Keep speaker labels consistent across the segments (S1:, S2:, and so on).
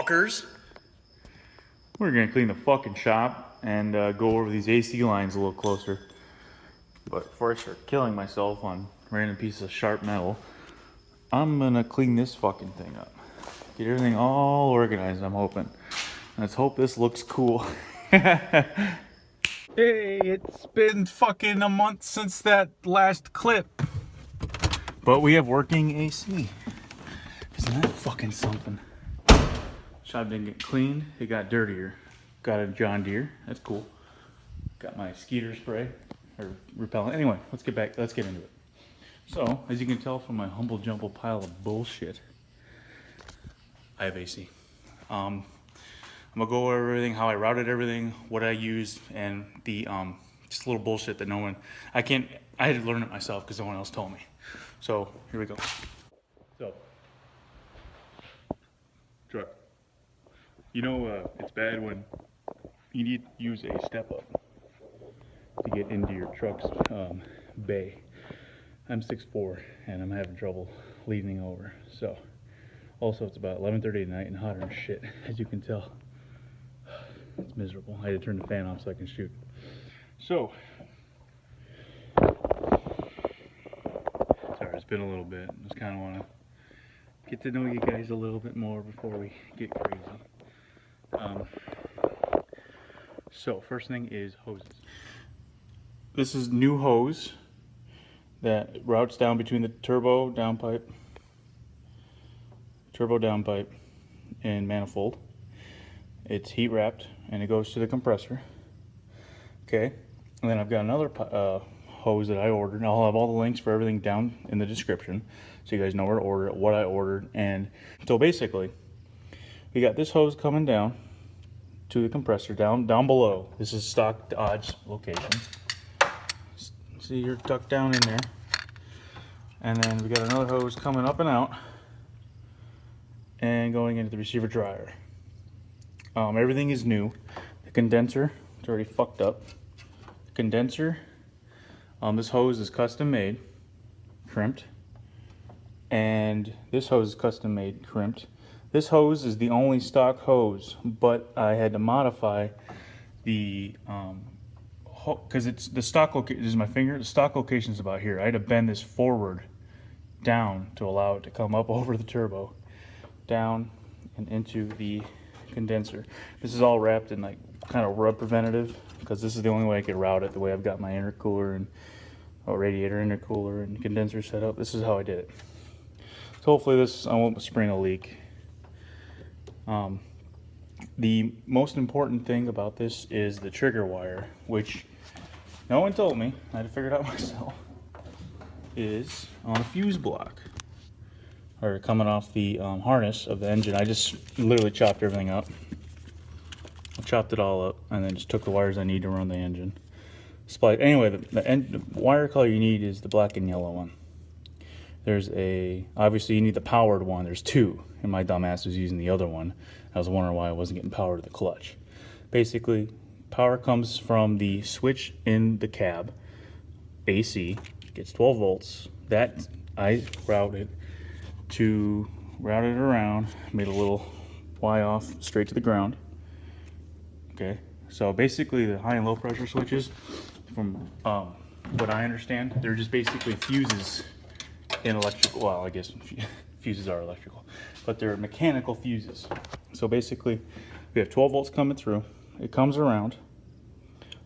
S1: fuckers. We're gonna clean the fucking shop and go over these AC lines a little closer. But before I start killing myself on random pieces of sharp metal, I'm gonna clean this fucking thing up. Get everything all organized, I'm hoping. Let's hope this looks cool. Hey, it's been fucking a month since that last clip. But we have working AC. Isn't that fucking something? Shop didn't get cleaned, it got dirtier. Got a John Deere, that's cool. Got my skeeter spray, or repellent. Anyway, let's get into it. So, as you can tell from my humble jumble pile of bullshit, I have AC. I'm gonna go over everything, how I routed everything, what I used, and the just a little bullshit that I had to learn it myself because no one else told me. So, here we go. So, truck. You know, it's bad when you need to use a step up to get into your truck's bay. I'm 6'4" and I'm having trouble leaning over. So, also it's about 11:30 at night and hotter than shit, as you can tell. It's miserable. I had to turn the fan off so I can shoot. So, sorry, it's been a little bit. Just kind of want to get to know you guys a little bit more before we get crazy. So, first thing is hoses. This is new hose that routes down between the turbo downpipe, and manifold. It's heat wrapped and it goes to the compressor. Okay, and then I've got another hose that I ordered. I'll have all the links for everything down in the description so you guys know where to order it, what I ordered. And so basically, we got this hose coming down to the compressor down below. This is stock Dodge location. See, you're tucked down in there. And then we got another hose coming up and out and going into the receiver dryer. Everything is new. The condenser, it's already fucked up. The condenser, this hose is custom made, crimped. And this hose is custom made, crimped. This hose is the only stock hose, but I had to modify the, because it's the stock location, this is my finger, the stock location is about here. I had to bend this forward down to allow it to come up over the turbo, down and into the condenser. This is all wrapped in like kind of rub preventative because this is the only way I could route it, the way I've got my intercooler and radiator intercooler and condenser set up. This is how I did it. So hopefully I won't spring a leak. The most important thing about this is the trigger wire, which no one told me, I had to figure it out myself, is on a fuse block, or coming off the harness of the engine. I just literally chopped everything up. I chopped it all up and then just took the wires I need to run the engine. Anyway, the wire color you need is the black and yellow one. Obviously you need the powered one. There's two, and my dumbass was using the other one. I was wondering why I wasn't getting power to the clutch. Basically, power comes from the switch in the cab, AC, gets 12 volts. That I routed around, made a little Y off straight to the ground. Okay, so basically the high and low pressure switches, from what I understand, they're just basically fuses in electrical. Well, I guess fuses are electrical, but they're mechanical fuses. So basically, we have 12 volts coming through. It comes around,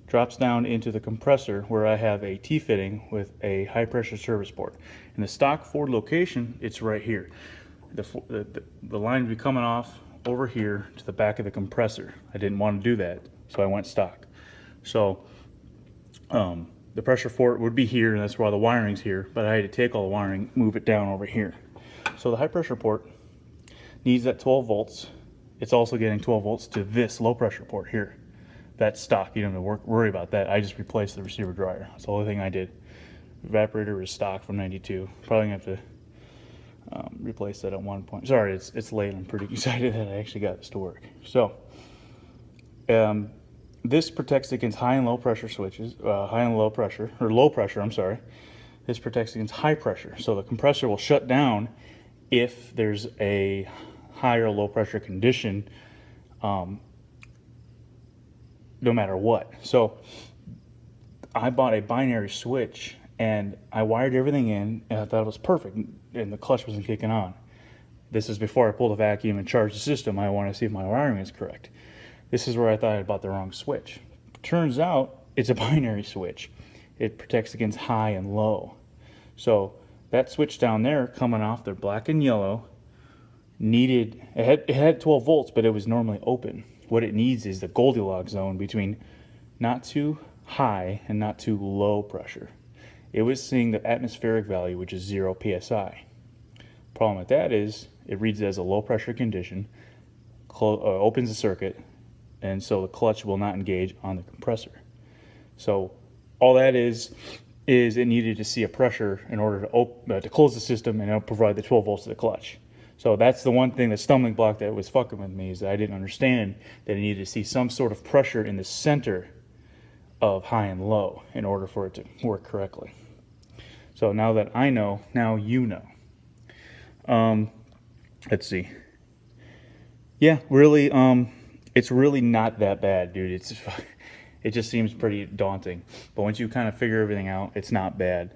S1: drops down into the compressor where I have a T-fitting with a high pressure service port. In the stock Ford location, it's right here. The line would be coming off over here to the back of the compressor. I didn't want to do that, so I went stock. So the pressure port would be here, and that's why the wiring's here, but I had to take all the wiring, move it down over here. So the high pressure port needs that 12 volts. It's also getting 12 volts to this low pressure port here. That's stock. You don't have to worry about that. I just replaced the receiver dryer. That's the only thing I did. Evaporator is stock from 92. Probably gonna have to replace that at one point. Sorry, it's late. I'm pretty excited that I actually got this to work. So this protects against high and low pressure switches, high and low pressure, or low pressure, I'm sorry. This protects against high pressure. So the compressor will shut down if there's a high or low pressure condition, no matter what. So I bought a binary switch and I wired everything in and I thought it was perfect and the clutch wasn't kicking on. This is before I pulled a vacuum and charged the system. I want to see if my wiring is correct. This is where I thought I bought the wrong switch. Turns out it's a binary switch. It protects against high and low. So that switch down there coming off there, black and yellow, it had 12 volts, but it was normally open. What it needs is the Goldilocks zone between not too high and not too low pressure. It was seeing the atmospheric value, which is 0 psi. Problem with that is it reads it as a low pressure condition, opens the circuit, and so the clutch will not engage on the compressor. So all that is it needed to see a pressure in order to close the system and it'll provide the 12 volts to the clutch. So that's the one thing, the stumbling block that was fucking with me, is that I didn't understand that it needed to see some sort of pressure in the center of high and low in order for it to work correctly. So now that I know, now you know. Let's see. Yeah, really, it's really not that bad, dude. It just seems pretty daunting. But once you kind of figure everything out, it's not bad.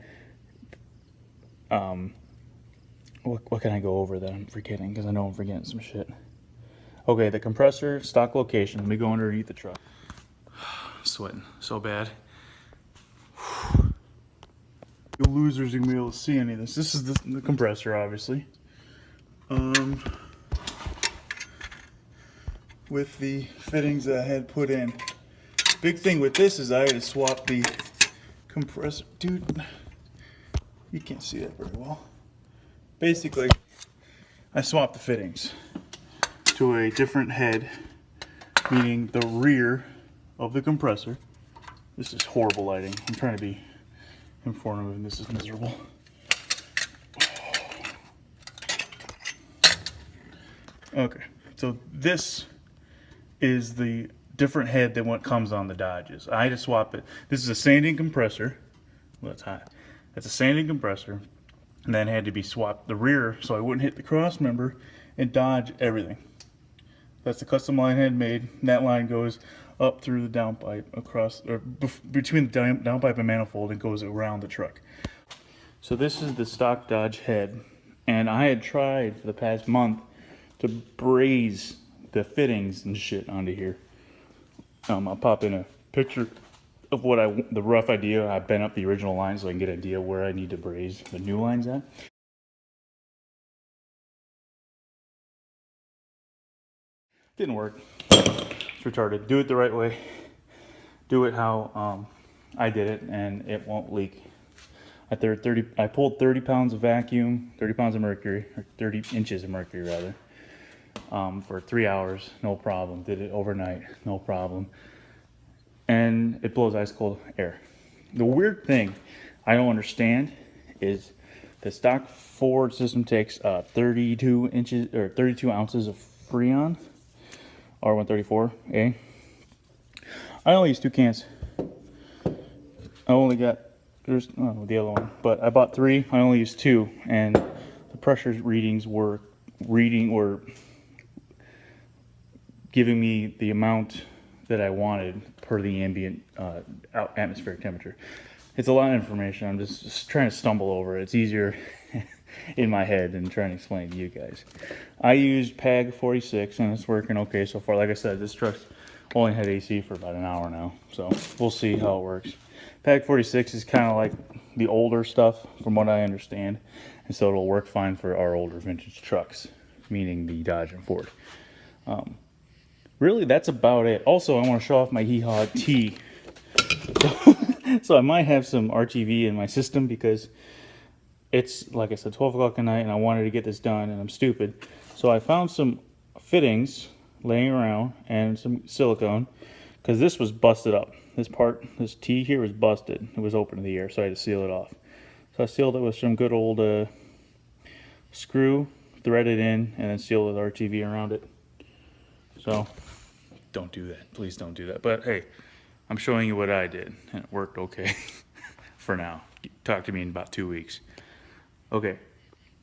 S1: What can I go over that I'm forgetting? Because I know I'm forgetting some shit. Okay, the compressor, stock location. Let me go underneath the truck. Sweating so bad. You losers are gonna be able to see any of this. This is the compressor, obviously. With the fittings that I had put in. Big thing with this is I had to swap the compressor. Dude, you can't see that very well. Basically, I swapped the fittings to a different head, meaning the rear of the compressor. This is horrible lighting. I'm trying to be informative and this is miserable. Okay, so this is the different head than what comes on the Dodges. I had to swap it. This is a sanding compressor. Well, that's hot. That's a sanding compressor. And then had to be swapped the rear so I wouldn't hit the cross member and dodge everything. That's the custom line I had made. And that line goes up through the downpipe across, or between the downpipe and manifold, and goes around the truck. So this is the stock Dodge head. And I had tried for the past month to braze the fittings and shit onto here. I'll pop in a picture of what the rough idea. I bent up the original line so I can get an idea where I need to braze the new lines at. Didn't work. It's retarded. Do it the right way. Do it how I did it, and it won't leak. I pulled 30 pounds of vacuum, 30 pounds of mercury, or 30 inches of mercury rather, for 3 hours, no problem. Did it overnight, no problem. And it blows ice cold air. The weird thing I don't understand is the stock Ford system takes 32 inches or 32 ounces of Freon, R134A. I only use 2 cans. I only got the other one, but I bought 3. I only used 2, and the pressure readings were giving me the amount that I wanted per the ambient atmospheric temperature. It's a lot of information. I'm just trying to stumble over it. It's easier in my head than trying to explain to you guys. I used PAG 46 and it's working okay so far. Like I said, this truck's only had AC for about an hour now, so we'll see how it works. PAG 46 is kind of like the older stuff from what I understand, and so it'll work fine for our older vintage trucks, meaning the Dodge and Ford. Really, that's about it. Also, I want to show off my Hee-Haw T. So I might have some RTV in my system because it's, like I said, 12 o'clock at night and I wanted to get this done and I'm stupid. So I found some fittings laying around and some silicone because this was busted up. This T here was busted. It was open to the air, so I had to seal it off. So I sealed it with some good old screw, threaded in, and then sealed with RTV around it. So don't do that. Please don't do that. But hey, I'm showing you what I did, and it worked okay for now. Talk to me in about 2 weeks. Okay,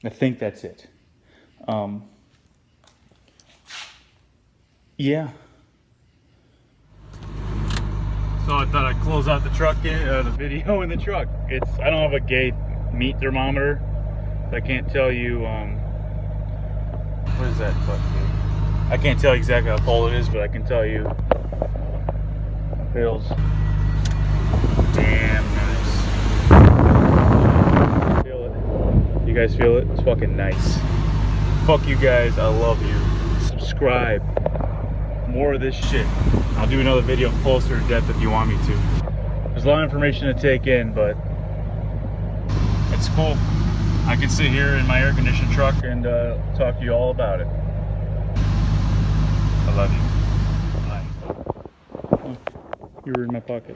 S1: I think that's it. Yeah. So I thought I'd close out the truck, the video in the truck. I don't have a gauge meat thermometer. I can't tell you, what is that button? I can't tell you exactly how cold it is, but I can tell you it feels damn nice. Feel it? You guys feel it? It's fucking nice. Fuck you guys, I love you. Subscribe. More of this shit. I'll do another video closer to depth if you want me to. There's a lot of information to take in, but it's cool. I can sit here in my air-conditioned truck and talk to you all about it. I love you. Bye. Oh, you were in my pocket.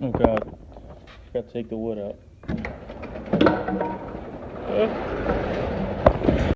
S1: Oh God. Gotta take the wood out.